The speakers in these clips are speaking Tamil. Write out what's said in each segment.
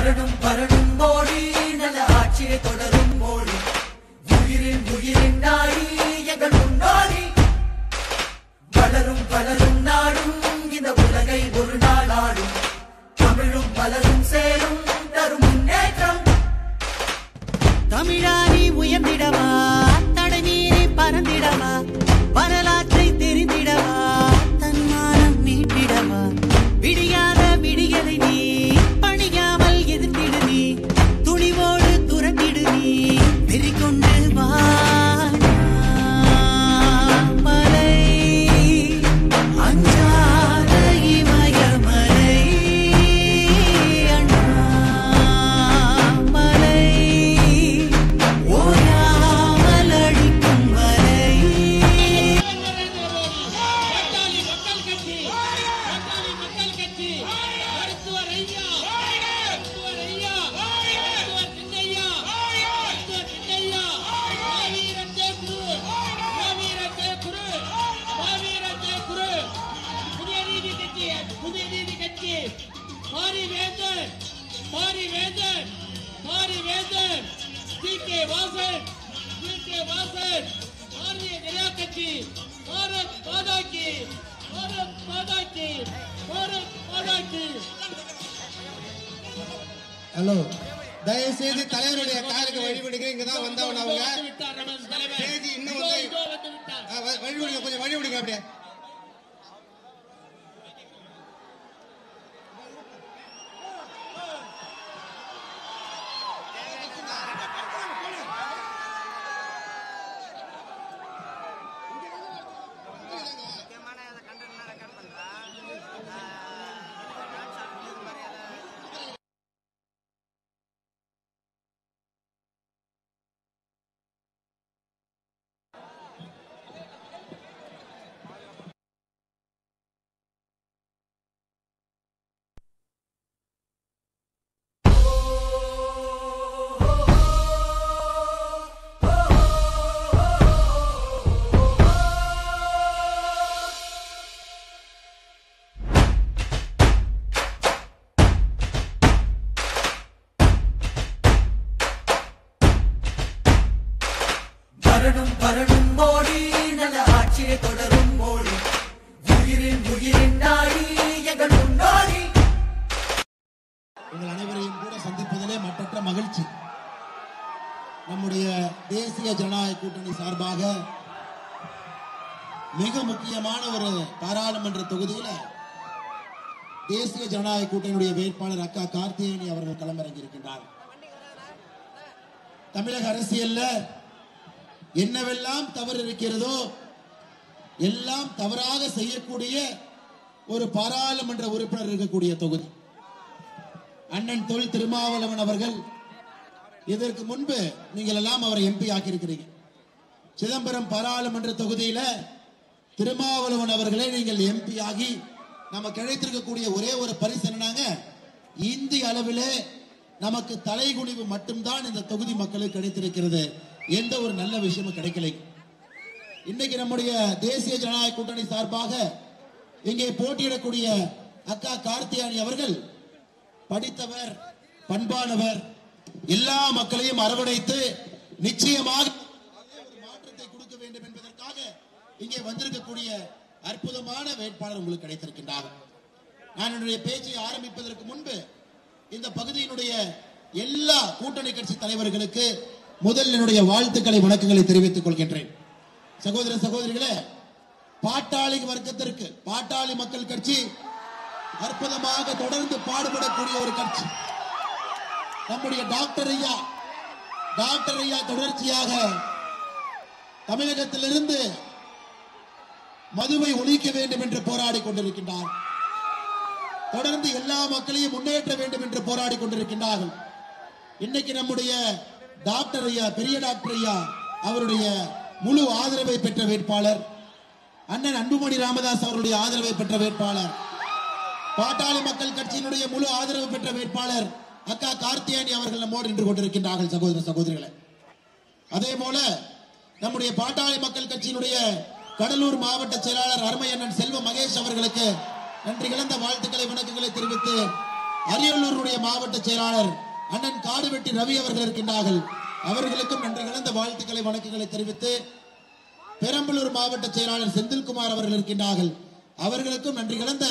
வரணும் வரணும் மோடி நல்ல ஆட்சியை தொடரும் மோடி உயிரின் உயிரின் நாடி எங்கள் முன்னோடி வளரும் வளரும் நாடும் இந்த உலகை ஒரு நாள் ஆடும் தமிழும் பலரும் சேரும் தரும் முன்னேற்றம் தமிழானி உயர்ந்திடவா தடை மீறி பறந்திடவா வரலாற்றை தெரிந்திடவா தன்மானம் மீட்டிடவா விடியாத விடியலை நீ பணியாமல் எதிர்த்திடு நீ துணிவோடு துரத்திடு நீ வெறிகொண்டு வா மலை அஞ்சாத இமயமலை அண்ணாமலை ஓயாமல் அடிக்கும் வரை ஹலோ, தயவு செய்து தலைவருடைய காருக்கு வழிபடுங்க. இங்கதான் வந்தவன் அவங்க இன்னும் வழிபடுங்க, கொஞ்சம் வழிபடுங்க அப்படியே. வரணும் வரணும் மோடி நல்ல ஆட்சியை தொடரும் மோடி உயிரின் உயிரின் நாடி எங்கள் முன்னோடி. உங்கள் அனைவரையும் கூட சந்திப்பதிலே மற்றற்ற மகிழ்ச்சி. நம்முடைய தேசிய ஜனநாயக கூட்டணி சார்பாக மிக முக்கியமான ஒரு பாராளுமன்ற தொகுதியில தேசிய ஜனநாயக கூட்டணியுடைய வேட்பாளர் அக்கா கார்த்திகேயனி அவர்கள் களமிறங்கி இருக்கின்றார். தமிழக அரசியல்ல என்னவெல்லாம் தவறு இருக்கிறதோ எல்லாம் தவறாக செய்யக்கூடிய ஒரு பாராளுமன்ற உறுப்பினர் இருக்கக்கூடிய தொகுதி. அண்ணன் தொல் திருமாவளவன் அவர்கள் இதற்கு முன்பு நீங்கள் எல்லாம் அவரை எம்பி ஆக்கியிருக்கிறீங்க. சிதம்பரம் பாராளுமன்ற தொகுதியில திருமாவளவன் அவர்களை நீங்கள் எம்பி ஆகி நமக்கு கிடைத்திருக்கக்கூடிய ஒரே ஒரு பரிசு என்னன்னாங்க, இந்திய அளவிலே நமக்கு தலைகுனிவு மட்டும்தான் இந்த தொகுதி மக்களுக்கு கிடைத்திருக்கிறது. எந்த ஒரு நல்ல விஷயமும் கிடைக்கலை. இன்னைக்கு நம்முடைய தேசிய ஜனநாயக கூட்டணி சார்பாக இங்கே போட்டியிடக்கூடிய அக்கா கார்த்திகேயனி அவர்கள் படித்தவர், பண்பானவர், எல்லா மக்களையும் அரவணைத்து நிச்சயமாக மாற்றத்தை கொடுக்க வேண்டும் என்பதற்காக இங்கே வந்திருக்கக்கூடிய அற்புதமான வேட்பாளர் உங்களுக்கு கிடைத்திருக்கின்றார். நான் என்னுடைய பேச்சை ஆரம்பிப்பதற்கு முன்பு இந்த பகுதியினுடைய எல்லா கூட்டணி கட்சி தலைவர்களுக்கு முதல் என்னுடைய வாழ்த்துக்களை, வணக்கங்களை தெரிவித்துக் கொள்கின்றேன். சகோதர சகோதரிகளே, பாட்டாளி வர்க்கத்திற்கு பாட்டாளி மக்கள் கட்சி அற்புதமாக தொடர்ந்து பாடுபடக்கூடிய ஒரு கட்சி. நம்முடைய டாக்டர் ஐயா தொடர்ச்சியாக தமிழகத்திலிருந்து மதுவை ஒழிக்க வேண்டும் என்று போராடி கொண்டிருக்கின்றார். தொடர்ந்து எல்லா மக்களையும் முன்னேற்ற வேண்டும் என்று போராடி கொண்டிருக்கின்றார்கள். இன்னைக்கு நம்முடைய டாக்டர் ஐயா, பெரிய டாக்டர் ஐயா அவருடைய முழு ஆதரவை பெற்ற வேட்பாளர், அண்ணன் அன்புமணி ராமதாஸ் அவருடைய ஆதரவை பெற்ற வேட்பாளர், பாட்டாளி மக்கள் கட்சியினுடைய முழு ஆதரவு பெற்ற வேட்பாளர் அக்கா கார்த்திகேயனி அவர்கள் நம்மோடு நின்று கொண்டிருக்கின்றார்கள். சகோதர சகோதரிகளே, அதே போல நம்முடைய பாட்டாளி மக்கள் கட்சியினுடைய கடலூர் மாவட்ட செயலாளர் அருமை அண்ணன் செல்வ மகேஷ் அவர்களுக்கு நன்றி கலந்த வாழ்த்துக்களை, வணக்கங்களை தெரிவித்து அரியலூருடைய மாவட்ட செயலாளர் அண்ணன் காடுவெட்டி ரவி அவர்கள் இருக்கின்றார்கள். அவர்களுக்கும் நன்றி கலந்த வாழ்த்துக்களை வணக்கங்களை தெரிவித்து, பெரம்பலூர் மாவட்ட செயலாளர் செந்தில்குமார் அவர்கள் இருக்கின்றார்கள். அவர்களுக்கும் நன்றி கலந்த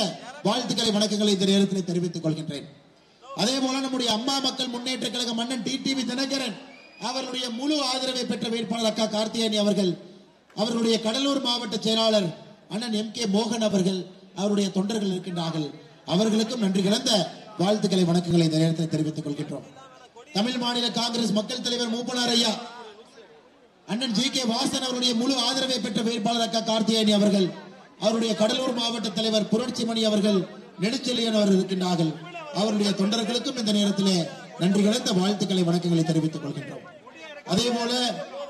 வாழ்த்துக்களை வணக்கங்களை இந்த நேரத்தில் தெரிவித்துக் கொள்கின்றேன். அதே போல நம்முடைய அம்மா மக்கள் முன்னேற்ற கழகம் அண்ணன் டிடிவி தினகரன் அவர்களுடைய முழு ஆதரவை பெற்ற வேட்பாளர் அக்கா கார்த்தியாயனி அவர்கள், அவர்களுடைய கடலூர் மாவட்ட செயலாளர் அண்ணன் MK மோகன் அவர்கள், அவருடைய தொண்டர்கள் இருக்கின்றார்கள். அவர்களுக்கும் நன்றி கலந்த வாழ்த்துக்களை வணக்கங்களை இந்த நேரத்தில் தெரிவித்துக் கொள்கின்றோம். தமிழ் மாநில காங்கிரஸ் மக்கள் தலைவர் மூப்பனார் ஐயா அண்ணன் GK வாசன் அவருடைய முழு ஆதரவை பெற்ற வேட்பாளர் அக்கா கார்த்தியாயனி அவர்கள், அவருடைய கடலூர் மாவட்ட தலைவர் புரட்சிமணி அவர்கள், நெடுச்செழியன் அவர்கள் இருக்கின்றார்கள். அவருடைய தொண்டர்களுக்கும் இந்த நேரத்தில் நன்றி கலந்த வாழ்த்துக்களை வணக்கங்களை தெரிவித்துக் கொள்கின்றோம். அதே போல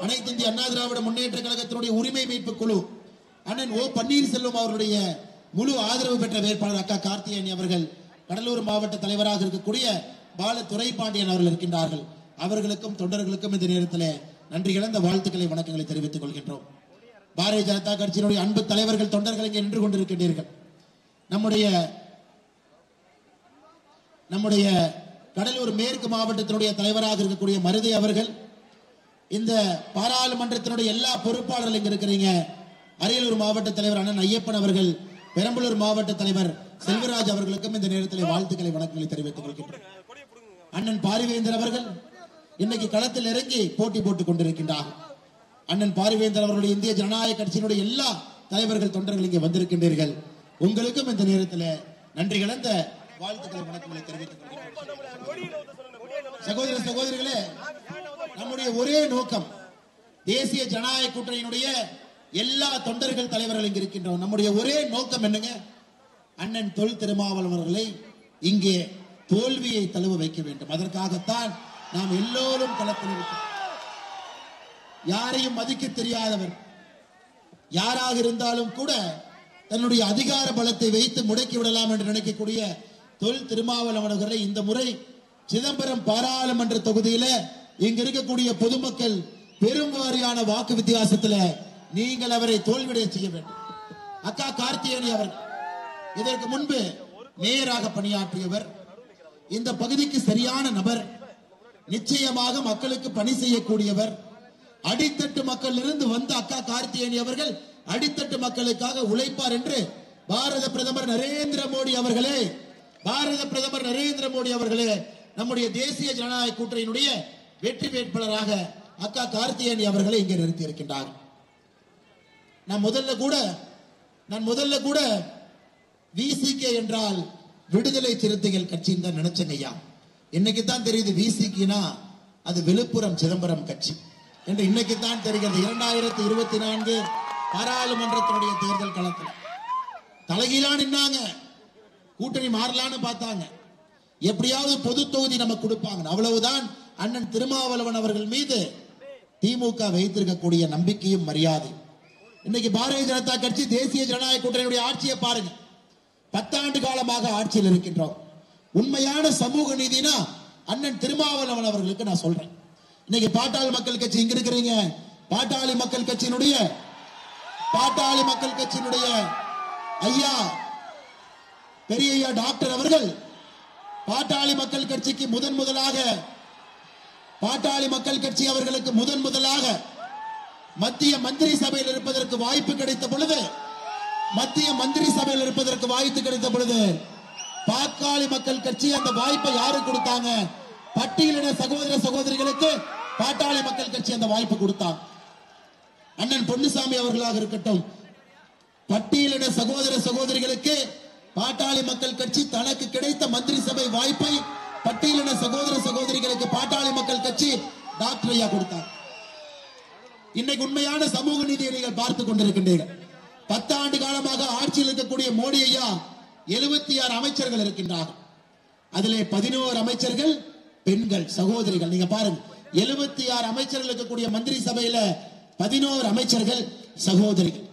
அனைத்து இந்திய அண்ணா திராவிட முன்னேற்ற கழகத்தினுடைய உரிமை மீட்பு குழு அண்ணன் O பன்னீர்செல்வம் அவருடைய முழு ஆதரவு பெற்ற வேட்பாளர் அக்கா கார்த்தியாயனி அவர்கள், கடலூர் மாவட்ட தலைவராக இருக்கக்கூடிய பால துரைபாண்டியன் அவர்கள் இருக்கின்றார்கள். அவர்களுக்கும் தொண்டர்களுக்கும் இந்த நேரத்தில் நன்றி கலந்த வாழ்த்துக்களை வணக்கங்களை தெரிவித்துக் கொள்கின்றோம். பாரதிய ஜனதா கட்சியினுடைய அன்பு தலைவர்கள் தொண்டர்கள் இங்கே நின்று கொண்டிருக்கின்றீர்கள். நம்முடைய கடலூர் மேற்கு மாவட்டத்தினுடைய தலைவராக இருக்கக்கூடிய மருதை அவர்கள், இந்த பாராளுமன்றத்தினுடைய எல்லா பொறுப்பாளர்கள் இங்க இருக்கிறீங்க. அரியலூர் மாவட்ட தலைவர் அண்ணன் ஐயப்பன் அவர்கள், பெரம்பலூர் மாவட்ட தலைவர் செல்வராஜ் அவர்களுக்கும் இந்த நேரத்தில் வாழ்த்துக்களை வணக்கங்களை தெரிவித்துக் கொள்கின்றோம். அண்ணன் பாரிவேந்தர் அவர்கள் இன்னைக்கு களத்தில் இறங்கி போட்டி போட்டுக் கொண்டிருக்கின்றார்கள். அண்ணன் பாரிவேந்தர் அவர்களுடைய இந்திய ஜனநாயக கட்சியினுடைய எல்லா தலைவர்கள் தொண்டர்கள் இங்கே வந்திருக்கின்றீர்கள். உங்களுக்கும் இந்த நேரத்தில் நன்றி கலந்த வாழ்த்துக்களை வணக்கங்களை தெரிவித்துக் கொள்கின்றோம். சகோதர சகோதரிகளே, நம்முடைய ஒரே நோக்கம் தேசிய ஜனநாயக கூட்டணியினுடைய எல்லா தொண்டர்கள் தலைவர்கள் இங்கு இருக்கின்றோம். நம்முடைய ஒரே நோக்கம் என்னங்க? அண்ணன் தொல் திருமாவளவன் அவர்களை இங்கே தோல்வியை தழுவ வைக்க வேண்டும். அதற்காகத்தான் நாம் எல்லோரும் களத்தில் இருக்கிறோம். யாரையும் மதிக்க தெரியாதவர் யாராக இருந்தாலும் கூட தன்னுடைய அதிகார பலத்தை வைத்து முடக்கி விடலாம் என்று நினைக்கக்கூடிய தொல் திருமாவளவன் அவர்களை இந்த முறை சிதம்பரம் பாராளுமன்ற தொகுதியில இங்க இருக்கக்கூடிய பொதுமக்கள் பெரும்வாரியான வாக்கு வித்தியாசத்தில் நீங்கள் அவரை தோல்வியடைய செய்ய வேண்டும். அக்கா கார்த்தியாயனி அவர்கள் இதற்கு முன்பு மேயராக பணியாற்றியவர், இந்த பகுதிக்கு சரியான நபர், நிச்சயமாக மக்களுக்கு பணி செய்யக்கூடியவர். அடித்தட்டு மக்களிலிருந்து வந்த அக்கா கார்த்தியாயனி அவர்கள் அடித்தட்டு மக்களுக்காக உழைப்பார் என்று பாரத பிரதமர் நரேந்திர மோடி அவர்களே நம்முடைய தேசிய ஜனநாயக கூட்டணியினுடைய வெற்றி வேட்பாளராக அக்கா கார்த்தியாயனி அவர்களை இங்கே நிறுத்தி இருக்கின்றார். நான் முதல்ல கூட VCK என்றால் விடுதலை சிறுத்தைகள் கட்சின்னு தான் நினைச்சேங்க ஐயா. இன்னைக்கு தான் தெரியுது VCKனா அது விழுப்புரம் சிதம்பரம் கட்சி என்று இன்னைக்கு தான் தெரிகிறது. 2024 பாராளுமன்றத்தினுடைய தேர்தல் களத்தில் தலைகீழா நின்னாங்க. கூட்டணி மாறலான்னு பார்த்தாங்க. எப்படியாவது பொது தொகுதி நமக்கு கொடுப்பாங்க. அவ்வளவுதான் அண்ணன் திருமாவளவன் அவர்கள் மீது திமுக வைத்திருக்கக்கூடிய நம்பிக்கையும் மரியாதை. இன்னைக்கு பாரதிய ஜனதா கட்சி தேசிய ஜனநாயக கூட்டணியுடைய ஆட்சியை பாருங்க. 10 ஆண்டு காலமாக ஆட்சியில் இருக்கின்றோம். உண்மையான சமூக நீதினா அண்ணன் திருமாவளவன் அவர்களுக்கு நான் சொல்றேன். இன்னைக்கு பாட்டாளி மக்கள் கட்சி இங்க இருக்கிறீங்க. பாட்டாளி மக்கள் கட்சியினுடைய ஐயா பெரிய ஐயா டாக்டர் அவர்கள் பாட்டாளி மக்கள் கட்சிக்கு அவர்களுக்கு முதலாக மத்திய மந்திரி சபையில் இருப்பதற்கு வாய்ப்பு கிடைத்த பொழுது பாட்டாளி மக்கள் கட்சி அந்த வாய்ப்பை யாரு கொடுத்தாங்க? பட்டியலின சகோதர சகோதரிகளுக்கு பாட்டாளி மக்கள் கட்சி அந்த வாய்ப்பு கொடுத்தாங்க. அண்ணன் பொன்னுசாமி அவர்களாக இருக்கட்டும், பட்டியலின சகோதர சகோதரிகளுக்கு பாட்டாளி மக்கள் கட்சி தனக்கு கிடைத்த மந்திரி சபை வாய்ப்பை பட்டியலின சகோதர சகோதரிகளுக்கு பாட்டாளி மக்கள் கட்சி டாக்டர் ஐயா கொடுத்தார். இன்னைக்கு உண்மையான சமூக நீதியை நீங்கள் பார்த்துக் கொண்டிருக்கின்றீர்கள். 10 ஆண்டு காலமாக ஆட்சியில் இருக்கக்கூடிய மோடி ஐயா 76 அமைச்சர்கள் இருக்கின்றார்கள். அதிலே 11 அமைச்சர்கள் பெண்கள் சகோதரிகள். நீங்க பாருங்க, 76 அமைச்சர்கள் இருக்கக்கூடிய மந்திரி சபையில 11 அமைச்சர்கள் சகோதரிகள்,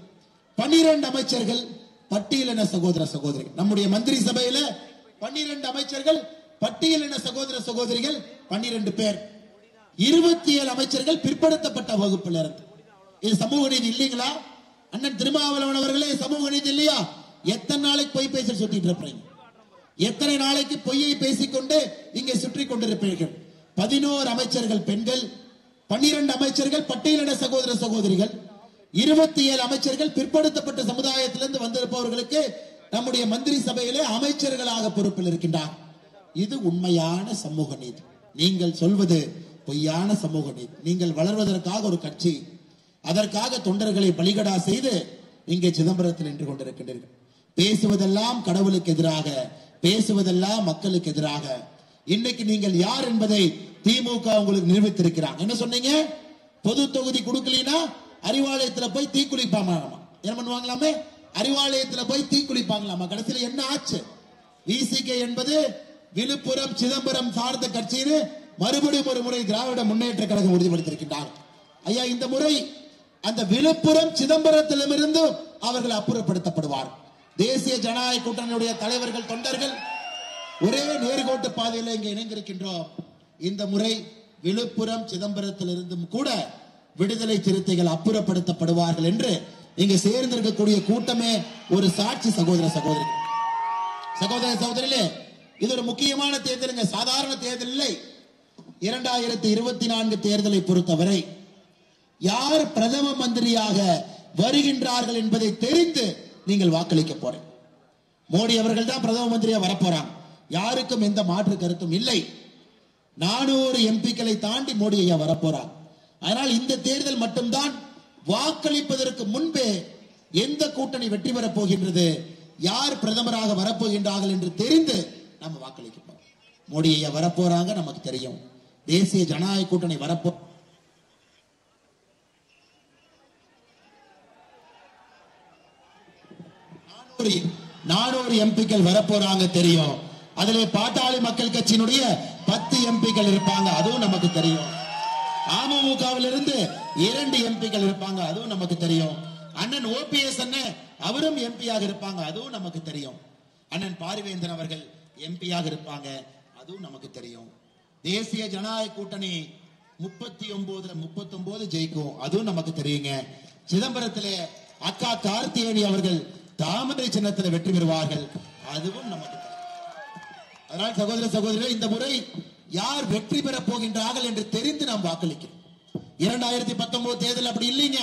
12 அமைச்சர்கள் பட்டியலின சகோதர சகோதரிகள். நம்முடைய மந்திரி சபையில 12 அமைச்சர்கள் பட்டியலின சகோதர சகோதரிகள் 12 பேர், 27 அமைச்சர்கள் பிற்படுத்தப்பட்ட வகுப்பில் இருந்து. இது சமூக நீதி இல்லைங்களா? அண்ணன் திருமாவளவன் அவர்களே, சமூக நீதி இல்லையா? எத்தனை நாளைக்கு போய் பேச சொல்லிட்டு இருப்பீங்க? எத்தனை நாளைக்கு பொய்யை பேசிக்கொண்டு இங்கே சுற்றி கொண்டிருப்பீர்கள்? 11 அமைச்சர்கள் பெண்கள், 12 அமைச்சர்கள் பட்டியலின சகோதர சகோதரிகள், 27 அமைச்சர்கள் பிற்படுத்தப்பட்ட சமுதாயத்திலிருந்து வந்திருப்பவர்களுக்கு நம்முடைய மந்திரி சபையிலே அமைச்சர்களாக பொறுப்பில் இருக்கின்றார். இது உண்மையான சமூக நீதி. நீங்கள் சொல்வது பொய்யான சமூக நீதி. நீங்கள் வளர்வதற்காக ஒரு கட்சி, அதற்காக தொண்டர்களை பலிகடா செய்து இங்கே சிதம்பரத்தில் நின்று கொண்டிருக்கின்றீர்கள். பேசுவதெல்லாம் கடவுளுக்கு எதிராக, பேசுவதெல்லாம் மக்களுக்கு எதிராக. இன்னைக்கு நீங்கள் யார் என்பதை திமுக உங்களுக்கு நிரூபித்திருக்கிறாங்க. என்ன சொன்னீங்க? பொது தொகுதி கொடுக்கலனா அறிவாலயத்துல போய் தீக்குளிப்பாங்களாமா. என்ன பண்ணுவாங்களாமே? அறிவாலயத்துல போய் தீக்குளிப்பாங்களாமா. கடைசியில் என்ன ஆச்சு? விசிகே என்பது விழுப்புரம் சிதம்பரம் சார்ந்த கட்சின்னு மறுபடியும் ஒரு முறை திராவிட முன்னேற்ற கழகம் உறுதிப்படுத்தியிருக்கின்றார். ஐயா, இந்த முறை அந்த விழுப்புரம் சிதம்பரத்திலிருந்து அவர்கள் அப்புறப்படுத்தப்படுவார். தேசிய ஜனநாயக கூட்டணியுடைய தலைவர்கள், தொண்டர்கள் ஒரே நேர்கோட்டு பாதையில் இங்கே இணைந்திருக்கின்றோம். இந்த முறை விழுப்புரம் சிதம்பரத்திலிருந்தும் கூட விடுதலை சிறுத்தைகள் அப்புறப்படுத்தப்படுவார்கள் என்று இங்கு சேர்ந்திருக்கக்கூடிய கூட்டமே ஒரு சாட்சி. சகோதர சகோதரிகளே, இது ஒரு முக்கியமான தேர்தலுங்க, சாதாரண தேர்தல் இல்லை. 2024 தேர்தலை பொறுத்தவரை யார் பிரதம மந்திரியாக வருகின்றார்கள் என்பதை தெரிந்து நீங்கள் வாக்களிக்க போறீங்க. மோடி அவர்கள் தான் பிரதம மந்திரியா வரப்போறாங்க. யாருக்கும் எந்த மாற்று கருத்தும் இல்லை. 400 எம்பிக்களை தாண்டி மோடி ஐயா வரப்போறார். அதனால் இந்த தேர்தல் மட்டும்தான் வாக்களிப்பதற்கு முன்பே எந்த கூட்டணி வெற்றி பெறப் போகின்றது, யார் பிரதமராக வரப்போகின்றார்கள் என்று தெரிந்து நம்ம வாக்களிக்க போறோம். மோடி ஐயா வரப்போறாங்க, நமக்கு தெரியும். தேசிய ஜனநாயக கூட்டணி வரப்போ 400 எம்பிக்கள் வரப்போறாங்க தெரியும். அதிலே பாட்டாளி மக்கள் கட்சியினுடைய 10 எம்பிக்கள் இருப்பாங்க, அதுவும் நமக்கு தெரியும். அமமுகவிலிருந்து 2 எம்பிக்கள் இருப்பாங்க, அதுவும் நமக்கு தெரியும். அண்ணன் ஓபிஎஸ் அண்ணன் அவரும் எம்பியாக இருப்பாங்க, அதுவும் நமக்கு தெரியும். அண்ணன் பாரிவேந்தன் அவர்கள் எம்பியாக இருப்பாங்க, அதுவும் நமக்கு தெரியும். தேசிய ஜனநாயக கூட்டணி 39 ஜெயிக்கும், அதுவும் நமக்கு தெரியுங்க. சிதம்பரத்திலே அக்கா கார்த்தியேயனி அவர்கள் தாமரை சின்னத்தில் வெற்றி பெறுவார்கள், அதுவும் நமக்கு தெரியும். அதனால் சகோதர சகோதரிகள், இந்த முறை யார் வெற்றி பெற போகின்றார்கள் என்று தெரிந்து நாம் வாக்களிக்கிறோம். 2019 தேர்தல் அப்படி இல்லைங்க.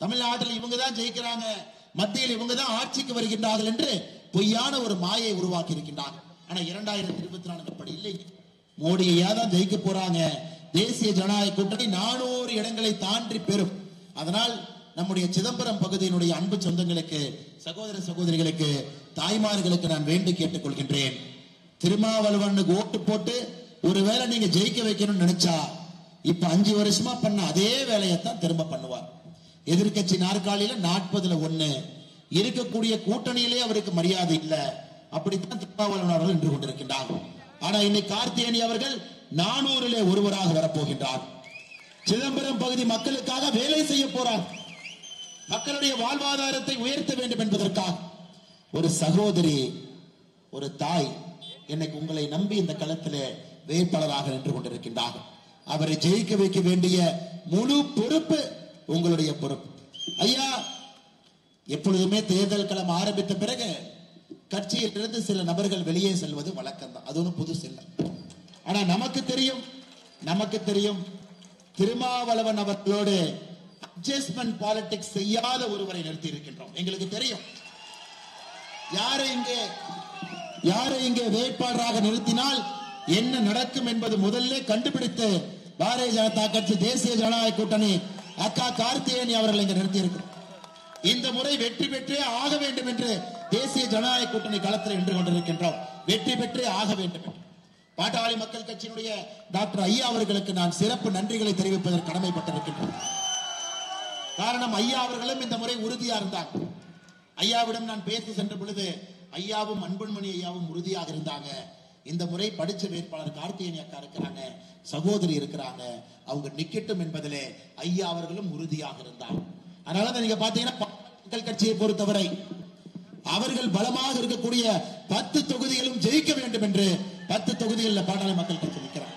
தமிழ்நாட்டில் இவங்க தான் ஜெயிக்கிறாங்க, மத்தியில் இவங்க தான் ஆட்சிக்கு வருகின்றார்கள் என்று பொய்யான ஒரு மாயை உருவாக்கி இருக்கின்றார்கள். ஆனா 2024 அப்படி இல்லை. மோடியை தான் ஜெயிக்க போறாங்க. தேசிய ஜனநாயக கூட்டணி 400 இடங்களை தாண்டி பெறும். அதனால் நம்முடைய சிதம்பரம் பகுதியினுடைய அன்பு சொந்தங்களுக்கு, சகோதர சகோதரிகளுக்கு, தாய்மார்களுக்கு நான் வேண்டி கேட்டுக் கொள்கின்றேன். திருமாவளவனுக்கு ஓட்டு போட்டு ஒருவேளை நீங்க ஜெயிக்க வைக்கணும்னு நினைச்சா இப்ப 5 வருஷமா பண்ண அதே வேலையைத்தான் திரும்ப பண்ணுவார். எதிர்கட்சி நாற்காலியில 40ல் 1 இருக்கக்கூடிய கூட்டணியிலே அவருக்கு மரியாதை இல்ல. அப்படித்தான் திருமாவளவன் அவர்கள் நின்று கொண்டிருக்கின்றார். ஆனா இன்னைக்கு கார்த்தியேயனி அவர்கள் 400லே ஒருவராக வரப்போகின்றார். சிதம்பரம் பகுதி மக்களுக்காக வேலை செய்ய போறார். மக்களுடைய வாழ்வாதாரத்தை உயர்த்த வேண்டும் என்பதற்காக ஒரு சகோதரி, ஒரு தாய் இன்னைக்கு உங்களை நம்பி இந்த களத்திலே வேட்பாளராக நின்று கொண்டிருக்கின்றார். அவரை ஜெயிக்க வைக்க வேண்டிய முழு பொறுப்பு உங்களுடைய பொறுப்பு. ஐயா, எப்பொழுதுமே தேர்தல் களம் ஆரம்பித்த பிறகு கட்சியிலிருந்து சில நபர்கள் வெளியே செல்வது வழக்கம் தான், அது ஒன்றும் புதுசு இல்லை. ஆனா நமக்கு தெரியும் திருமாவளவன் அவர்களோடு அட்ஜஸ்ட்மெண்ட் பாலிடிக்ஸ் செய்யாத ஒருவரை நிறுத்தி இருக்கின்றோம். எங்களுக்கு தெரியும் யாரை இங்கே வேட்பாளராக நிறுத்தினால் என்ன நடக்கும் என்பது முதல்ல கண்டுபிடித்து பாரதிய ஜனதா கட்சி, தேசிய ஜனநாயக கூட்டணி அக்கா கார்த்தியேயனி அவர்கள் இங்கே நிறுத்தி இருக்கிறோம். இந்த முறை வெற்றி பெற்றே ஆக வேண்டும் என்று தேசிய ஜனநாயக கூட்டணி களத்தில் நின்று கொண்டிருக்கின்றோம். வெற்றி பெற்றே ஆக வேண்டும் என்று பாட்டாளி மக்கள் கட்சியினுடைய டாக்டர் ஐயா அவர்களுக்கு நான் சிறப்பு நன்றிகளை தெரிவிப்பதற்கு கடமைப்பட்டிருக்கின்றோம். காரணம், ஐயா அவர்களும் இந்த முறை உறுதியா இருந்தாங்க. ஐயாவிடம் நான் பேசி சென்ற பொழுது ஐயாவும் அன்புமணி ஐயாவும் உறுதியாக இருந்தாங்க. இந்த முறை படிச்ச வேட்பாளர் கார்த்தியேயனி அக்கா இருக்கிறாங்க, சகோதரி இருக்கிறாங்க, அவங்க நிக்கட்டும் என்பதிலே ஐயா அவர்களும் உறுதியாக இருந்தாங்க. அதனால நீங்க பாத்தீங்கன்னா மக்கள் கட்சியை பொறுத்தவரை அவர்கள் பலமாக இருக்கக்கூடிய 10 தொகுதிகளும் ஜெயிக்க வேண்டும் என்று 10 தொகுதிகளில் பாட்டாளி மக்கள் கட்சி நிற்கிறார்.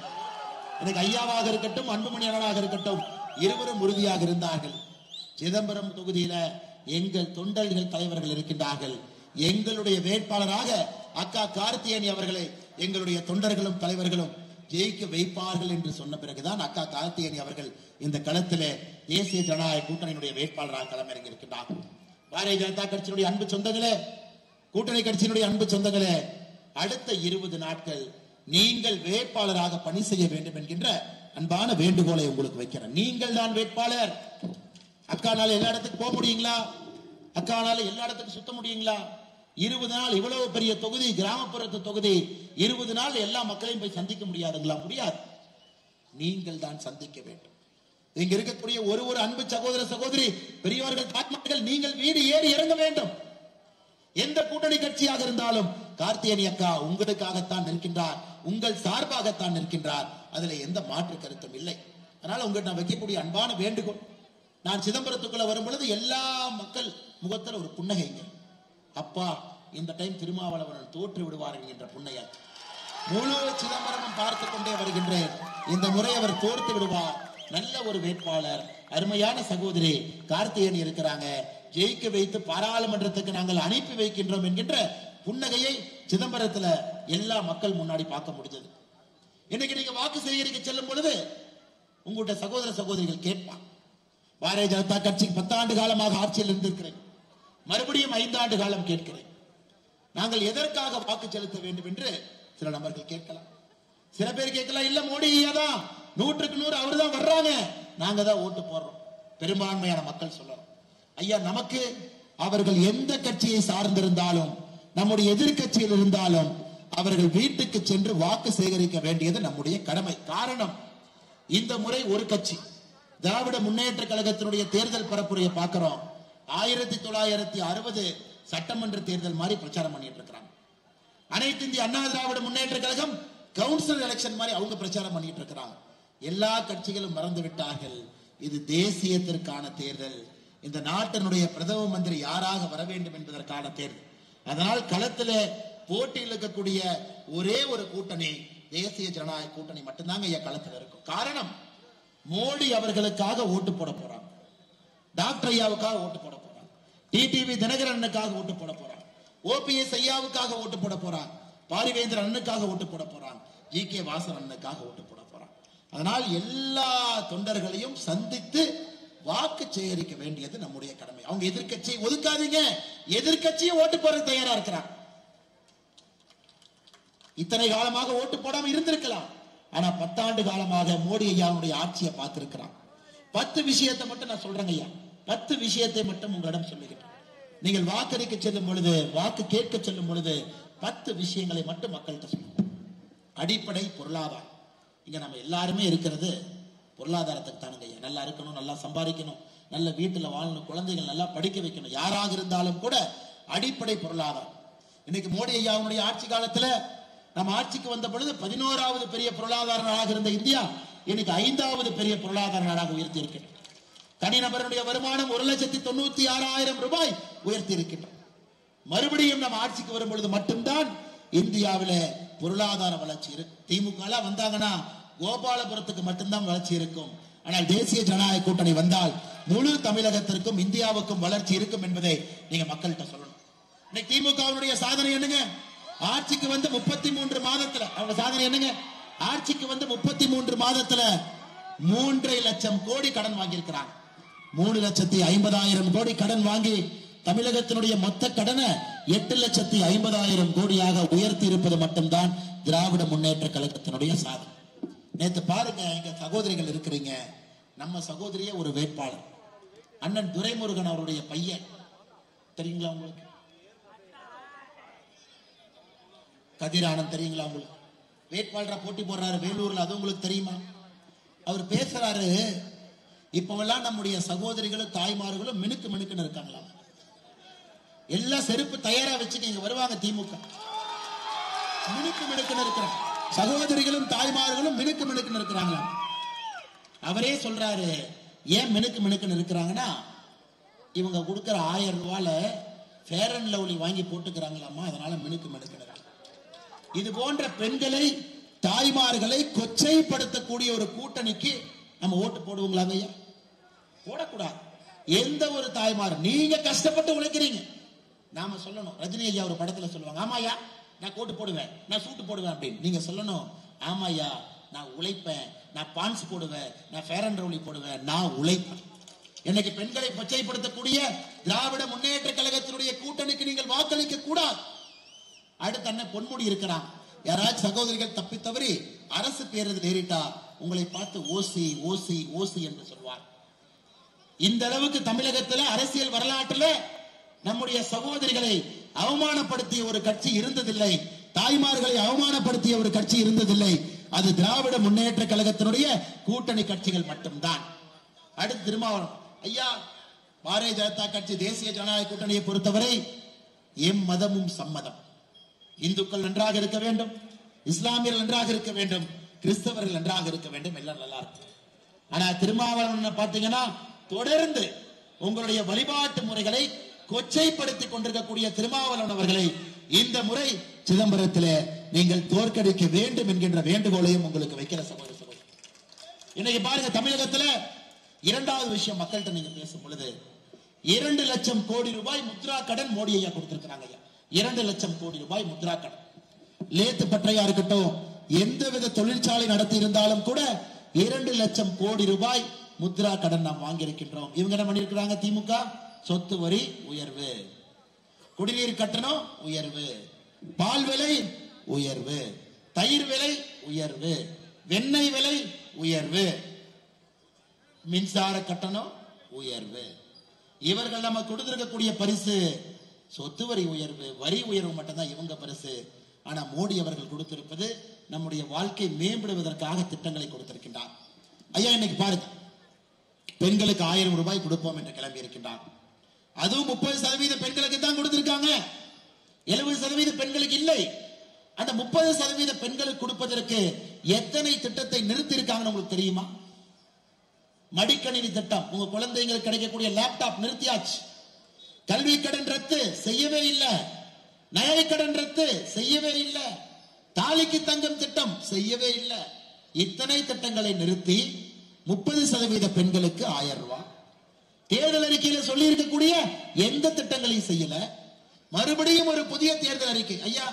எனக்கு ஐயாவாக இருக்கட்டும், அன்புமணி அண்ணனாக இருக்கட்டும், இருவரும் உறுதியாக இருந்தார்கள். சிதம்பரம் தொகுதியில எங்கள் தொண்டர்கள் தலைவர்கள் இருக்கின்றார்கள். எங்களுடைய வேட்பாளராக அக்கா கார்த்தியேயனி அவர்களை எங்களுடைய தொண்டர்களும் தலைவர்களும் ஜெயிக்க வைப்பார்கள் என்று சொன்ன பிறகுதான் அக்கா கார்த்தியேயனி அவர்கள் இந்த களத்திலே தேசிய ஜனநாயக கூட்டணியினுடைய வேட்பாளராக களமிறங்கி இருக்கின்றார். பாரதிய ஜனதா கட்சியினுடைய அன்பு சொந்தங்களே, கூட்டணி கட்சியினுடைய அன்பு சொந்தங்களே, அடுத்த 20 நாட்கள் நீங்கள் வேட்பாளராக பணி செய்ய வேண்டும் என்கின்ற அன்பான வேண்டுகோளை உங்களுக்கு வைக்கிறேன். நீங்கள் தான் வேட்பாளர். அக்கானால எல்லா இடத்துக்கு போக முடியுங்களா? அக்கானால எல்லா இடத்துக்கும் சுத்த முடியுங்களா? 20 நாள் இவ்வளவு பெரிய தொகுதி, கிராமப்புறத்து தொகுதி, 20 நாள் எல்லா மக்களையும் போய் சந்திக்க முடியாதுங்களா? முடியாது. நீங்கள் தான் சந்திக்க வேண்டும். இங்க இருக்கக்கூடிய ஒரு அன்பு சகோதர சகோதரி, பெரியவர்கள், தாய்மார்கள், நீங்கள் வீடு ஏறி இறங்க வேண்டும். எந்த கூட்டணி கட்சியாக இருந்தாலும் கார்த்தியேயனி அக்கா உங்களுக்காகத்தான் நிற்கின்றார், உங்கள் சார்பாகத்தான் நிற்கின்றார். அதுல எந்த மாற்று கருத்தும் இல்லை. அதனால உங்களுக்கு நான் வைக்கக்கூடிய அன்பான வேண்டுகோள், நான் சிதம்பரத்துக்குள்ள வரும் பொழுது எல்லா மக்கள் முகத்தில் ஒரு புன்னகைங்க. அப்பா, இந்த டைம் திருமாவளவன் தோற்று விடுவார் என்கின்ற புன்னையா. முழு சிதம்பரமும் பார்த்து கொண்டே வருகின்றேன். இந்த முறை அவர் தோற்று விடுவார். நல்ல ஒரு வேட்பாளர், அருமையான சகோதரி கார்த்தியேயனி இருக்கிறாங்க, ஜெயிக்க வைத்து பாராளுமன்றத்துக்கு நாங்கள் அனுப்பி வைக்கின்றோம் என்கின்ற புன்னகையை சிதம்பரத்துல எல்லா மக்கள் முன்னாடி பார்க்க முடிஞ்சது. இன்னைக்கு நீங்க வாக்கு சேகரிக்க செல்லும் பொழுது உங்களுடைய சகோதர சகோதரிகள் கேட்பான், பாரதிய ஜனதா கட்சிக்கு 10 ஆண்டு காலமாக ஆட்சியில் இருந்திருக்கிறேன், மறுபடியும் 5 ஆண்டு காலம் கேட்கிறேன், நாங்கள் எதற்காக வாக்கு செலுத்த வேண்டும் என்று சில நபர்கள் கேட்கலாம். சில பேர் கேட்கலாம், இல்ல மோடி ஐயா தான் 100க்கு 100 அவர் தான் வர்றாங்க, நாங்க தான் ஓட்டு போடுறோம். பெரும்பான்மையான மக்கள் சொல்லலாம், ஐயா நமக்கு அவர்கள் எந்த கட்சியை சார்ந்திருந்தாலும், நம்முடைய எதிர்கட்சியில் இருந்தாலும் அவர்கள் வீட்டுக்கு சென்று வாக்கு சேகரிக்க வேண்டியது நம்முடைய கடமை. காரணம், இந்த முறை ஒரு கட்சி திராவிட முன்னேற்ற கழகத்தினுடைய தேர்தல் பரப்புரையை பார்க்கிறோம். 1960 சட்டமன்ற தேர்தல் மாதிரி பிரச்சாரம் பண்ணிட்டு இருக்கிறாங்க. அனைத்து இந்திய அண்ணா திராவிட முன்னேற்ற கழகம் கவுன்சில் எலெக்ஷன் மாதிரி அவங்க பிரச்சாரம் பண்ணிட்டு இருக்கிறாங்க. எல்லா கட்சிகளும் மறந்து விட்டார்கள், இது தேசியத்திற்கான தேர்தல், இந்த நாட்டினுடைய பிரதம மந்திரி யாராக வர வேண்டும் என்பதற்கான தேர்தல். அதனால் களத்தில் போட்டியில் இருக்கக்கூடிய ஒரே ஒரு கூட்டணி தேசிய ஜனநாயக கூட்டணி மட்டும்தாங்க ஐயா களத்தில் இருக்கும். காரணம், மோடி அவர்களுக்காக ஓட்டு போட போறாங்க, டாக்டர் ஐயாவுக்காக ஓட்டு போட போறாங்க, டிடிவி தினகரனுக்காக ஓட்டு போட போறாங்க, ஓபிஎஸ் ஐயாவுக்காக ஓட்டு போட போறாங்க, பாரிவேந்தர் அண்ணனுக்காக ஓட்டு போட போறாங்க, ஜி.கே. வாசன் அண்ணனுக்காக ஓட்டு போட போறாங்க. அதனால் எல்லா தொண்டர்களையும் சந்தித்து வாக்கு சேகரிக்க வேண்டியது நம்முடைய கடமை. அவங்க எதிர்கட்சியை ஒதுக்காதீங்க, எதிர்கட்சியை ஓட்டு போட தயாரா இருக்கிறாங்க. இத்தனை காலமாக ஓட்டு போடாம இருந்திருக்கலாம், ஆனா 10 ஆண்டு காலமாக மோடி ஐயாவுடைய ஆட்சியை பார்த்திருக்கிறான். 10 விஷயத்தை மட்டும் நான் சொல்றேங்க ஐயா, 10 விஷயத்தை மட்டும் உங்களிடம் சொல்லுகிறேன். நீங்கள் வாக்களிக்க செல்லும் பொழுது, வாக்கு கேட்க செல்லும் பொழுது 10 விஷயங்களை மட்டும் மக்கள்கிட்ட சொல்லுங்க. அடிப்படை பொருளாதாரம். இங்க நம்ம எல்லாருமே இருக்கிறது பொருளாதாரத்துக்கு தானுங்க ஐயா. நல்லா இருக்கணும், நல்லா சம்பாதிக்கணும், நல்ல வீட்டுல வாழணும், குழந்தைகள் நல்லா படிக்க வைக்கணும், யாராக இருந்தாலும் கூட அடிப்படை பொருளாதாரம். இன்னைக்கு மோடி ஐயாவுடைய ஆட்சி காலத்துல நம்ம ஆட்சிக்கு வந்த பொழுது 11வது பெரிய பொருளாதார நாடாக இருந்த இந்தியா இன்னைக்கு 5வது பெரிய பொருளாதார நாடாக உயர்த்தி இருக்கிறது. தனிநபருடைய வருமானம் 1,96,000 ரூபாய் உயர்த்தி இருக்கின்றோம். மறுபடியும் நம்ம ஆட்சிக்கு வரும் பொழுது மட்டும்தான் இந்தியாவில பொருளாதார வளர்ச்சி இருக்கும். திமுக வந்தாங்கன்னா கோபாலபுரத்துக்கு மட்டும்தான் வளர்ச்சி இருக்கும். ஆனால் தேசிய ஜனநாயக கூட்டணி வந்தால் முழு தமிழகத்திற்கும் இந்தியாவுக்கும் வளர்ச்சி இருக்கும் என்பதை நீங்க மக்கள்கிட்ட சொல்லணும். இன்னைக்கு திமுகவுடைய சாதனை என்னங்க? ஆட்சிக்கு வந்து 33 மாதத்துல அவங்க சாதனை என்னங்க? ஆட்சிக்கு வந்து 33 மாதத்துல 3.5 லட்சம் கோடி கடன் வாங்கியிருக்கிறாங்க. 3,50,000 கோடி கடன் வாங்கி தமிழகத்தினுடைய மொத்த கடனை 8,50,000 கோடியாக உயர்த்தி இருப்பது மட்டும்தான் திராவிட முன்னேற்ற கழகத்தினுடைய சாதனை. நேற்று பாருங்க, எங்க சகோதரிகள் இருக்கிறீங்க, நம்ம சகோதரிய ஒரு வேட்பாளர் அண்ணன் துரைமுருகன் அவருடைய பையன் தெரியுங்களா உங்களுக்கு? கதிரானந்த் தெரியுங்களா உங்களுக்கு? வேட்பாளரா போட்டி போடுறாரு வேலூர்ல, அது உங்களுக்கு தெரியுமா? அவர் பேசுறாரு, இப்பவெல்லாம் நம்முடைய சகோதரிகளும் தாய்மார்களும் மினுக்கு மினுக்குன்னு இருக்காங்களா, எல்லாம் செருப்பு தயாரா வச்சுட்டு இங்க வருவாங்க திமுக, மினுக்கு மினுக்குன்னு இருக்கிறாங்க, சகோதரிகளும் தாய்மார்களும் மினுக்கு மினுக்குன்னு இருக்கிறாங்களா. அவரே சொல்றாரு, ஏன் மினுக்கு மினுக்குன்னு இருக்கிறாங்கன்னா, இவங்க கொடுக்கிற 1000 ரூபாயில ஃபேர் அண்ட் லவ்லி வாங்கி போட்டுக்கிறாங்களாமா, அதனால மினுக்கு மினுக்குன்னு. இது போன்ற பெண்களை, தாய்மார்களை கொச்சைப்படுத்தக்கூடிய ஒரு கூட்டணிக்கு நம்ம ஓட்டு போடுவோங்களாங்க ஐயா? போடக்கூடாது. எந்த ஒரு தாய்மார், நீங்க கஷ்டப்பட்டு உழைக்கிறீங்க, நாம சொல்லணும். ரஜினி ஐயா ஒரு படத்துல சொல்லுவாங்க, ஆமாயா நான் கோட்டு போடுவேன், நான் சூட்டு போடுவேன் அப்படின்னு. நீங்க சொல்லணும், ஆமாயா நான் உழைப்பேன், நான் பான்ஸ் போடுவேன், நான் ஃபேர் அண்ட் லவ்லி போடுவேன், நான் உழைப்பேன். இன்னைக்கு பெண்களை கொச்சைப்படுத்தக்கூடிய திராவிட முன்னேற்ற கழகத்தினுடைய கூட்டணிக்கு நீங்கள் வாக்களிக்க கூடாது. அடுத்த அண்ணன் பொன்முடி இருக்கிறான். யாராச்சும் சகோதரிகள் தப்பி தவறி அரசு பேருந்து ஏறிட்டா உங்களை பார்த்து ஓசி ஓசி ஓசி என்று சொல்வார். இந்த அளவுக்கு தமிழகத்தில் அரசியல் வரலாற்றில் நம்முடைய சகோதரிகளை அவமானப்படுத்திய ஒரு கட்சி இருந்ததில்லை, தாய்மார்களை அவமானப்படுத்திய ஒரு கட்சி இருந்ததில்லை. அது திராவிட முன்னேற்ற கழகத்தினுடைய கூட்டணி கட்சிகள் மட்டும்தான். அடுத்து திருமாவளவன் ஐயா, பாரதிய ஜனதா கட்சி தேசிய ஜனநாயக கூட்டணியை பொறுத்தவரை எம் மதமும் சம்மதம். இந்துக்கள் நன்றாக இருக்க வேண்டும், இஸ்லாமியர்கள் நன்றாக இருக்க வேண்டும், கிறிஸ்தவர்கள் நன்றாக இருக்க வேண்டும், எல்லாம் நல்லா இருக்கும். ஆனா திருமாவளவன் பாத்தீங்கன்னா தொடர்ந்து உங்களுடைய வழிபாட்டு முறைகளை கொச்சைப்படுத்திக் கொண்டிருக்கக்கூடிய திருமாவளவன் அவர்களை இந்த முறை சிதம்பரத்தில் நீங்கள் தோற்கடிக்க வேண்டும் என்கின்ற வேண்டுகோளையும் உங்களுக்கு வைக்கிற சகோதர சகோதரி. இன்னைக்கு பாருங்க, தமிழகத்தில் இரண்டாவது விஷயம் மக்கள்கிட்ட நீங்க பேசும் பொழுது 2 லட்சம் கோடி ரூபாய் முத்ரா கடன் மோடி ஐயா கொடுத்திருக்கிறாங்க. 2 லட்சம் கோடி ரூபாய் முத்ரா கடன். லேத்து பற்றையா இருக்கட்டும், எந்தவித தொழிற்சாலை நடத்தி இருந்தாலும் கூட 2 லட்சம் கோடி ரூபாய் முத்ரா கடன் நாம் வாங்கியிருக்கின்றோம். இவங்க என்ன பண்ணிருக்கிறாங்க? திமுக சொத்து வரி உயர்வு, குடிநீர் கட்டணம் உயர்வு, பால் விலை உயர்வு, தயிர் விலை உயர்வு, வெண்ணெய் விலை உயர்வு, மின்சார கட்டணம் உயர்வு. இவர்கள் நம்ம கொடுத்திருக்கக்கூடிய பரிசு சொத்து வரி உயர்வு, வரி உயர்வு மட்டும்தான் இவங்க பரிசு. ஆனா மோடி அவர்கள் கொடுத்திருப்பது நம்முடைய வாழ்க்கை மேம்படுவதற்காக திட்டங்களை கொடுத்திருக்கின்றார். ஐயா இன்னைக்கு பாருங்க, பெண்களுக்கு 1000 ரூபாய் கொடுப்போம் என்று கிளம்பி இருக்கின்றார். அதுவும் 30% பெண்களுக்கு தான் கொடுத்திருக்காங்க, 70% பெண்களுக்கு இல்லை. அந்த 30% பெண்களுக்கு கொடுப்பதற்கு எத்தனை திட்டத்தை நிறுத்தி இருக்காங்கன்னு உங்களுக்கு தெரியுமா? மடிக்கணினி திட்டம், உங்க குழந்தைங்களுக்கு கிடைக்கக்கூடிய லேப்டாப் நிறுத்தியாச்சு. கல்வி கடன் ரத்து செய்யவே இல்லை, நகை கடன் ரத்து செய்யவே இல்லை, தாலிக்கு தங்கம் திட்டம் செய்யவே இல்லை. இத்தனை திட்டங்களை நிறுத்தி 30% பெண்களுக்கு 1000 ரூபாய். தேர்தல் அறிக்கையில சொல்லி இருக்கக்கூடிய எந்த திட்டங்களையும் செய்யல. மறுபடியும் ஒரு புதிய தேர்தல் அறிக்கை. ஐயா,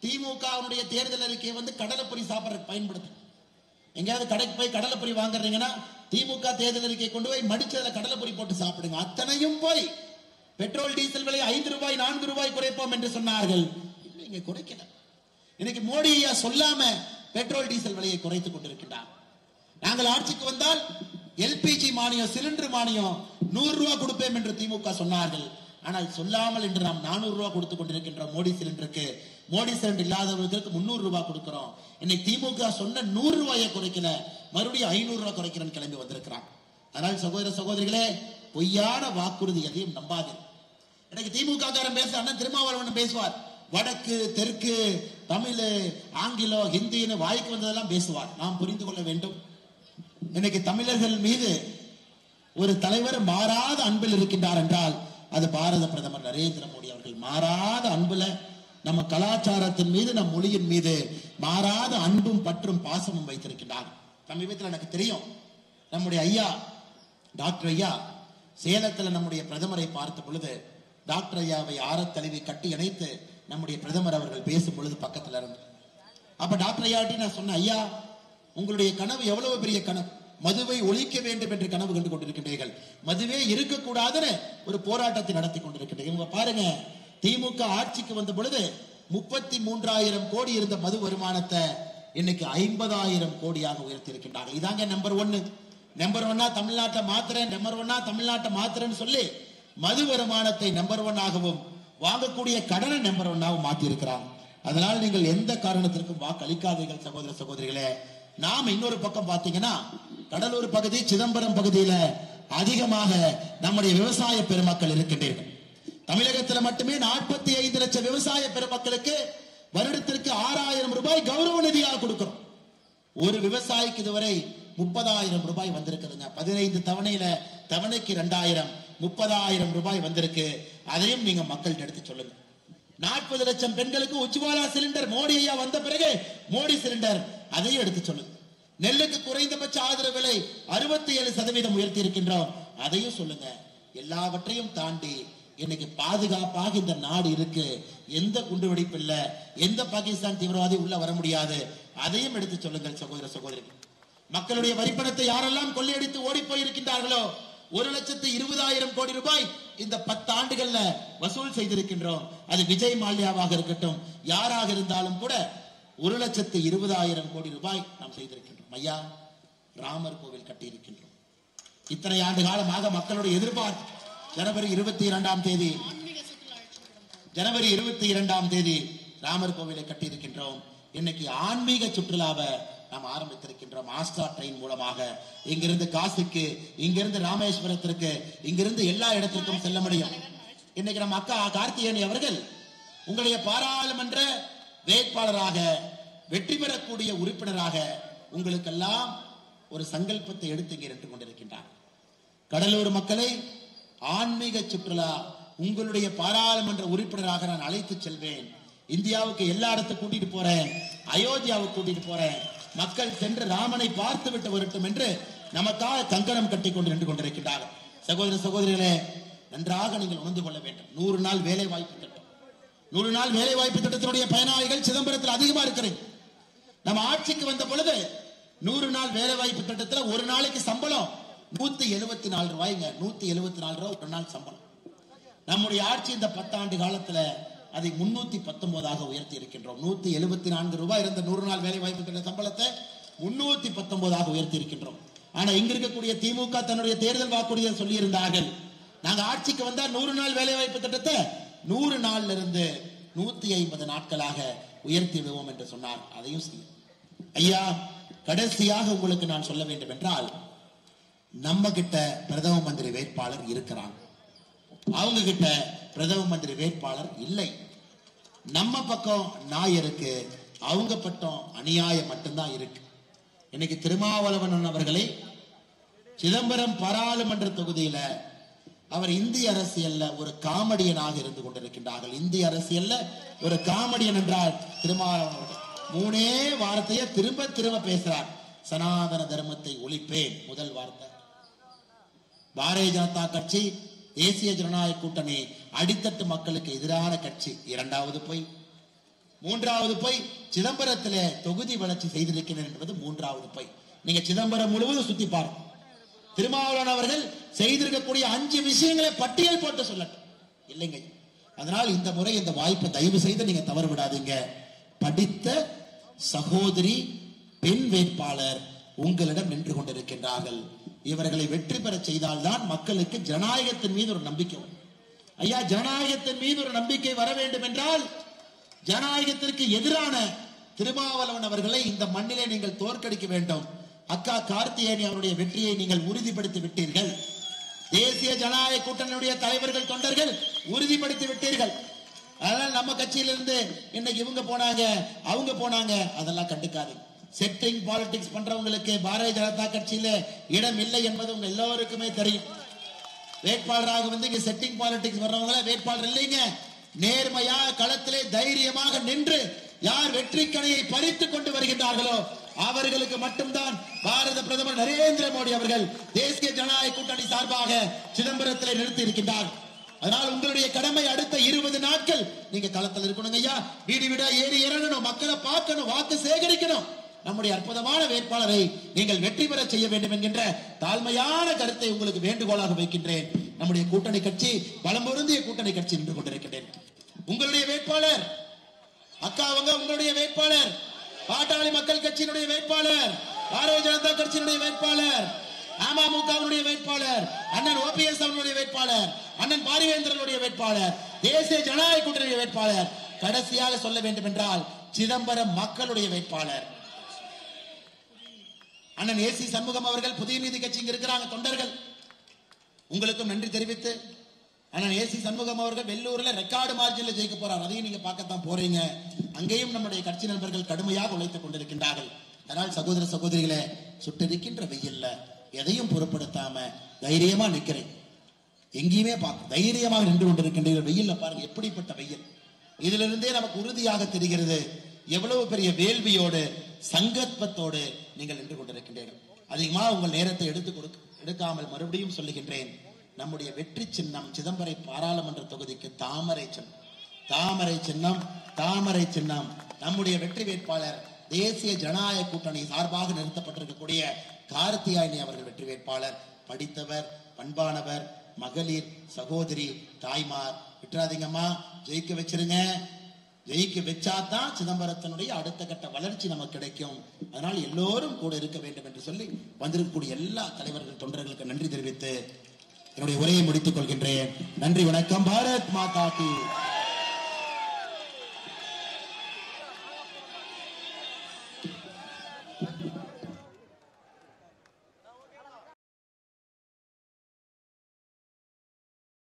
திமுக தேர்தல் அறிக்கையை கடலைப்பொரி சாப்பிடறதுக்கு பயன்படுத்து. எங்கேயாவது கடைக்கு போய் கடலைப்பொரி வாங்குறீங்கன்னா திமுக தேர்தல் அறிக்கை கொண்டு போய் மடிச்சதுல கடலைப்பொரி போட்டு சாப்பிடுங்க. அத்தனையும் போய் பெட்ரோல் டீசல் விலை 5 ரூபாய் 4 ரூபாய் குறைப்போம் என்று சொன்னார்கள். இங்க குறைக்கல. இன்னைக்கு மோடி ஐயா சொல்லாம பெட்ரோல் டீசல் விலையை குறைத்துக் கொண்டிருக்கிறார். நாங்கள் ஆட்சிக்கு வந்தால் எல்பிஜி மானியம், சிலிண்டர் மானியம் 100 ரூபாய் கொடுப்பேன் என்று திமுக சொன்னார்கள். ஆனால் சொல்லாமல் இன்று நாம் 400 ரூபாய் கொடுத்துக் கொண்டிருக்கின்றோம் மோடி சிலிண்டருக்கு. மோடி சிலிண்டர் இல்லாதவர்களுக்கு 300 ரூபாய் கொடுக்கிறோம். இன்னைக்கு திமுக சொன்ன 100 ரூபாயை குறைக்கல, மறுபடியும் 500 ரூபாய் குறைக்கிறேன்னு கிளம்பி வந்திருக்கிறான். அதனால் சகோதர சகோதரிகளே, பொய்யான வாக்குறுதி எதையும் நம்பாது. இன்னைக்கு திமுக காரன் பேச அண்ணன் திருமாவளவன் பேசுவார், வடக்கு தெற்கு தமிழ் ஆங்கிலம் ஹிந்தின்னு வாய்க்கு வந்ததெல்லாம் பேசுவார். நாம் புரிந்து கொள்ள வேண்டும், இன்னைக்கு தமிழர்கள் மீது ஒரு தலைவர் மாறாத அன்பில் இருக்கின்றார் என்றால் அது பாரத பிரதமர் நரேந்திர மோடி அவர்கள். மாறாத அன்புல நம்ம கலாச்சாரத்தின் மீது, நம் மொழியின் மீது மாறாத அன்பும் பற்றும் பாசமும் வைத்திருக்கின்றார். சமீபத்தில் எனக்கு தெரியும், நம்முடைய ஐயா டாக்டர் ஐயா சேலத்தில் நம்முடைய பிரதமரை பார்த்த பொழுது டாக்டர் ஐயாவை ஆரத்தழுவி கட்டி இணைத்து நம்முடைய பிரதமர் அவர்கள் பேசும் பொழுது பக்கத்துல இருந்து அப்ப டாக்டர் ஐயாட்டி நான் சொன்னேன், ஐயா உங்களுடைய கனவு எவ்வளவு பெரிய கனவு, மதுவை ஒழிக்க வேண்டும் என்று கனவு கண்டு கொண்டிருக்கின்றீர்கள், மதுவே இருக்கக்கூடாதுன்னு ஒரு போராட்டத்தை நடத்தி கொண்டிருக்கின்றீர்கள். பாருங்க, திமுக ஆட்சிக்கு வந்த பொழுது 33,000 கோடி இருந்த மது வருமானத்தை இன்னைக்கு 50,000 கோடியாக உயர்த்தி இருக்கின்றார்கள். இதாங்க நம்பர் 1. நம்பர் 1 தமிழ்நாட்டை மாத்திரேன், நம்பர் 1 தமிழ்நாட்டை மாத்திரேன்னு சொல்லி மது வருமானத்தை நம்பர் 1 ஆகவும் வாங்கக்கூடிய கடனை நம்பர் 1 மாத்தி இருக்கிறாங்க. அதனால் நீங்கள் எந்த காரணத்திற்கும் வாக்களிக்காதீர்கள் சகோதர சகோதரிகளே. நாம் இன்னொரு பக்கம் பாத்தீங்கன்னா கடலூர் பகுதி, சிதம்பரம் பகுதியில அதிகமாக நம்முடைய விவசாய பெருமக்கள் இருக்கின்றீர்கள். தமிழகத்தில் மட்டுமே 45 லட்சம் விவசாய பெருமக்களுக்கு வருடத்திற்கு 6,000 ரூபாய் கௌரவ நிதியாக கொடுக்கிறோம். ஒரு விவசாயிக்கு இதுவரை 30,000 ரூபாய் வந்திருக்குதுங்க. 15 தவணையில தவணைக்கு 2,000, 30,000 ரூபாய் வந்திருக்கு. அதையும் நீங்க மக்கள்கிட்ட எடுத்து சொல்லுங்க. 40 லட்சம் பெண்களுக்கு உஜ்வாலா சிலிண்டர் மோடி ஐயா வந்த பிறகு மோடி சிலிண்டர், அதையும் எடுத்து சொல்லுங்க. நெல்லுக்கு குறைந்தபட்ச ஆதரவு விலை 67% உயர்த்தி இருக்கின்றோம், அதையும் சொல்லுங்க. எல்லாவற்றையும் தாண்டி இன்னைக்கு பாதுகாப்பாக இந்த நாடு இருக்கு. எந்த குண்டுவெடிப்பு இல்ல, எந்த பாகிஸ்தான் தீவிரவாதி உள்ள வர முடியாது. அதையும் எடுத்து சொல்லுங்கள் சகோதர சகோதரிகள். மக்களுடைய வரிப்பணத்தை யாரெல்லாம் கொள்ளையடித்து ஓடி போயிருக்கின்றார்களோ 1,20,000 கோடி ரூபாய் இந்த 10 ஆண்டுகள்ல வசூல் செய்திருக்கின்றோம். அது விஜய் மால்யாவாக இருக்கட்டும், யாராக இருந்தாலும் கூட 1,20,000 கோடி ரூபாய் நாம் செய்திருக்கின்றோம். ஐயா, ராமர் கோவில் கட்டி இருக்கின்றோம். இத்தனை ஆண்டு காலமாக மக்களுடைய எதிர்பார்ப்பு. ஜனவரி 22ஆம் தேதி ராமர் கோவிலை கட்டி இருக்கின்றோம். இன்னைக்கு ஆன்மீக சுற்றுலாவை நாம் ஆரம்பித்திருக்கின்றோம். ஆஸ்ட்ரா ட்ரெயின் மூலமாக இங்கிருந்து காசிக்கு, இங்கிருந்து ராமேஸ்வரத்திற்கு, இங்கிருந்து எல்லா இடத்திற்கும் செல்ல முடியும். இன்னைக்கு நம்ம அக்கா கார்த்திகேயனி அவர்கள் உங்களுடைய பாராளுமன்ற வேட்பாளராக, வெற்றி பெறக்கூடிய உறுப்பினராக உங்களுக்கெல்லாம் ஒரு சங்கல்பத்தை எடுத்து இங்கே நின்று கொண்டிருக்கின்றார். கடலூர் மக்களை ஆன்மீக சுற்றுலா உங்களுடைய பாராளுமன்ற உறுப்பினராக நான் அழைத்து செல்வேன். இந்தியாவுக்கு எல்லா இடத்துக்கும் கூட்டிட்டு போறேன், அயோத்தியாவுக்கு கூட்டிட்டு போறேன். மக்கள் சென்று ராமனை பார்த்து விட்டு வரட்டும் என்று நமக்காக கங்கணம் கட்டி கொண்டு நின்று கொண்டிருக்கின்றார்கள். சகோதர சகோதரிகளே, நன்றாக நீங்கள் உணர்ந்து கொள்ள வேண்டும். 100 நாள் வேலை வாய்ப்பு திட்டம், 100 நாள் வேலை வாய்ப்பு திட்டத்தினுடைய பயனாளிகள் சிதம்பரத்தில் அதிகமா இருக்கிறது. நம்ம ஆட்சிக்கு வந்த பொழுது 100 நாள் வேலை வாய்ப்பு திட்டத்தில் ஒரு நாளைக்கு சம்பளம் 174 ரூபாய்ங்க. 174 ரூபாய் ஒரு நாள் சம்பளம். நம்முடைய ஆட்சி இந்த 10 ஆண்டு காலத்துல அதை 319ஆக உயர்த்தி இருக்கின்றோம். 174 ரூபாய் இருந்த 100 நாள் வேலை வாய்ப்பு திட்ட சம்பளத்தை 319ஆக உயர்த்தி இருக்கின்றோம். ஆனா இங்க இருக்கக்கூடிய திமுக தன்னுடைய தேர்தல் வாக்குறுதியை சொல்லி இருந்தார்கள், நாங்க ஆட்சிக்கு வந்தா 100 நாள் வேலை வாய்ப்பு திட்டத்தை 100 நாள்ல இருந்து 150 நாட்களாக உயர்த்தி விடுவோம் என்று சொன்னார். அதையும் செய்யும். ஐயா, கடைசியாக உங்களுக்கு நான் சொல்ல வேண்டும் என்றால், நம்ம கிட்ட பிரதம மந்திரி வேட்பாளர் இருக்கிறாங்க, அவங்க கிட்ட பிரதம மந்திரி வேட்பாளர் இல்லை. நம்ம பக்கம் நாய் இருக்கு, அவங்க பக்கம் அநியாயம் மட்டும்தான் இருக்கு. இன்னைக்கு திருமாவளவன் அவர்களை சிதம்பரம் பாராளுமன்ற தொகுதியில அவர் இந்திய அரசியல்ல ஒரு காமெடியனாக இருந்து கொண்டிருக்கின்றார்கள். இந்திய அரசியல்ல ஒரு காமெடியன் என்றால் திருமாவளவன் 3 வார்த்தையை திரும்ப திரும்ப பேசுறார். சனாதன தர்மத்தை ஒழிப்பேன் முதல் வார்த்தை. பாரதிய ஜனதா கட்சி, தேசிய ஜனநாயக கூட்டணி அடித்தட்டு மக்களுக்கு எதிரான கட்சி, 2வது போய். 3வது போய் சிதம்பரத்திலே தொகுதி வளர்ச்சி செய்திருக்கிறேன் என்பது 3வது போய். நீங்க சிதம்பரம் முழுவதும் சுத்தி பாருங்க. திருமாவளவன் அவர்கள் செய்திருக்கக்கூடிய 5 விஷயங்களை பட்டியல் போட்டு சொல்லட்டும். இல்லைங்க. அதனால் இந்த முறை இந்த வாய்ப்பை தயவு செய்து நீங்க தவறு விடாதீங்க. படித்த சகோதரி பெண் வேட்பாளர் உங்களிடம் நின்று கொண்டிருக்கின்றார்கள். இவர்களை வெற்றி பெற செய்தால்தான் மக்களுக்கு ஜனநாயகத்தின் மீது ஒரு நம்பிக்கை வரும். ஐயா, ஜனநாயகத்தின் மீது ஒரு நம்பிக்கை வர வேண்டும் என்றால் ஜனநாயகத்திற்கு எதிரான திருமாவளவன் அவர்களை இந்த மண்ணிலே நீங்கள் தோற்கடிக்க வேண்டும். அக்கா கார்த்திகேயனி அவருடைய வெற்றியை நீங்கள் உறுதிப்படுத்தி விட்டீர்கள். தேசிய ஜனநாயக கூட்டணியுடைய தலைவர்கள், தொண்டர்கள் உறுதிப்படுத்தி விட்டீர்கள். அதனால் நம்ம கட்சியிலிருந்து இன்னைக்கு இவங்க போனாங்க, அவங்க போனாங்க, அதெல்லாம் கண்டுக்காது. செட்டிங் பாலிடிக்ஸ் பண்றவங்களுக்கு பாரதிய ஜனதா கட்சியில இடம் இல்லை என்பது உங்க எல்லோருக்குமே தெரியும். வேட்பாளராக வந்து இங்க செட்டிங் பாலிடிக்ஸ் வர்றவங்கள வேட்பாளர் இல்லைங்க. நேர்மையா களத்திலே தைரியமாக நின்று யார் வெற்றி கணையை பறித்துக் கொண்டு வருகின்றார்களோ அவர்களுக்கு மட்டும்தான் பாரத பிரதமர் நரேந்திர மோடி அவர்கள் தேசிய ஜனநாயக கூட்டணி சார்பாக சிதம்பரத்தில் நிறுத்தி இருக்கின்றார். அதனால் உங்களுடைய கடமை அடுத்த 20 நாட்கள் நீங்க களத்தில் இருக்கணும் ஐயா. வீடு வீடா ஏறி இறங்கணும், மக்களை பார்க்கணும், வாக்கு சேகரிக்கணும். நம்முடைய அற்புதமான வேட்பாளரை நீங்கள் வெற்றி பெற செய்ய வேண்டும் என்கின்ற தாழ்மையான கருத்தை உங்களுக்கு வேண்டுகோளாக வைக்கின்றேன். நம்முடைய கூட்டணி கட்சி பலம் பொருந்திய கூட்டணி கட்சி நின்று கொண்டிருக்கின்றேன். உங்களுடைய வேட்பாளர் அக்கா, அவங்க உங்களுடைய வேட்பாளர், பாட்டாளி மக்கள் கட்சியினுடைய வேட்பாளர், பாரதிய ஜனதா கட்சியினுடைய வேட்பாளர், அமமுகவுடைய வேட்பாளர், அண்ணன் OPS அவர்களுடைய வேட்பாளர், அண்ணன் பாரிவேந்தரனுடைய வேட்பாளர், தேசிய ஜனநாயக கூட்டணி வேட்பாளர், கடைசியாக சொல்ல வேண்டும் என்றால் சிதம்பரம் மக்களுடைய வேட்பாளர் அண்ணன் AC சண்முகம் அவர்கள். புதிய நீதி கட்சி இங்க இருக்கிறாங்க தொண்டர்கள், உங்களுக்கும் நன்றி தெரிவித்து அண்ணன் AC சண்முகம் அவர்கள் வெள்ளூர்ல ரெக்கார்டு மார்ஜின்ல ஜெயிக்க போறார். அதையும் நீங்க பார்க்கத்தான் போறீங்க. அங்கேயும் நம்முடைய கட்சி நண்பர்கள் கடுமையாக உழைத்துக் கொண்டிருக்கின்றார்கள். அதனால் சகோதர சகோதரிகளே, சுட்டிருக்கின்ற வெயில்ல எதையும் பொருட்படுத்தாம தைரியமா நிக்கிறேன். எங்கேயுமே பார்க்க தைரியமாக நின்று கொண்டிருக்கின்ற வெயில்ல பாருங்க எப்படிப்பட்ட வெயில். இதிலிருந்தே நமக்கு உறுதியாக தெரிகிறது எவ்வளவு பெரிய வேள்வியோடு சங்கல்பத்தோடு நீங்கள் நின்று கொண்டிருக்கின்றீர்கள். அதிகமாக உங்கள் நேரத்தை எடுக்காமல் மறுபடியும் சொல்லுகின்றேன், நம்முடைய வெற்றி சின்னம் சிதம்பரை பாராளுமன்ற தொகுதிக்கு தாமரை சின்னம். தாமரை சின்னம், தாமரை சின்னம். நம்முடைய வெற்றி வேட்பாளர் தேசிய ஜனநாயக கூட்டணி சார்பாக நிறுத்தப்பட்டிருக்கக்கூடிய கார்த்தியாயினி அவர்கள் வெற்றி வேட்பாளர். படித்தவர், பண்பானவர், மகளிர், சகோதரி, தாய்மார். விட்டுறாதீங்கம்மா, ஜெயிக்க வச்சிருங்க. ஜெயிக்க வச்சாதான் சிதம்பரத்தினுடைய அடுத்த கட்ட வளர்ச்சி நமக்கு கிடைக்கும். அதனால் எல்லோரும் கூட இருக்க வேண்டும் என்று சொல்லி வந்திருக்கக்கூடிய எல்லா தலைவர்கள் தொண்டர்களுக்கு நன்றி தெரிவித்து என்னுடைய உரையை முடித்துக் கொள்கின்றேன். நன்றி, வணக்கம். பாரத் மாதா கி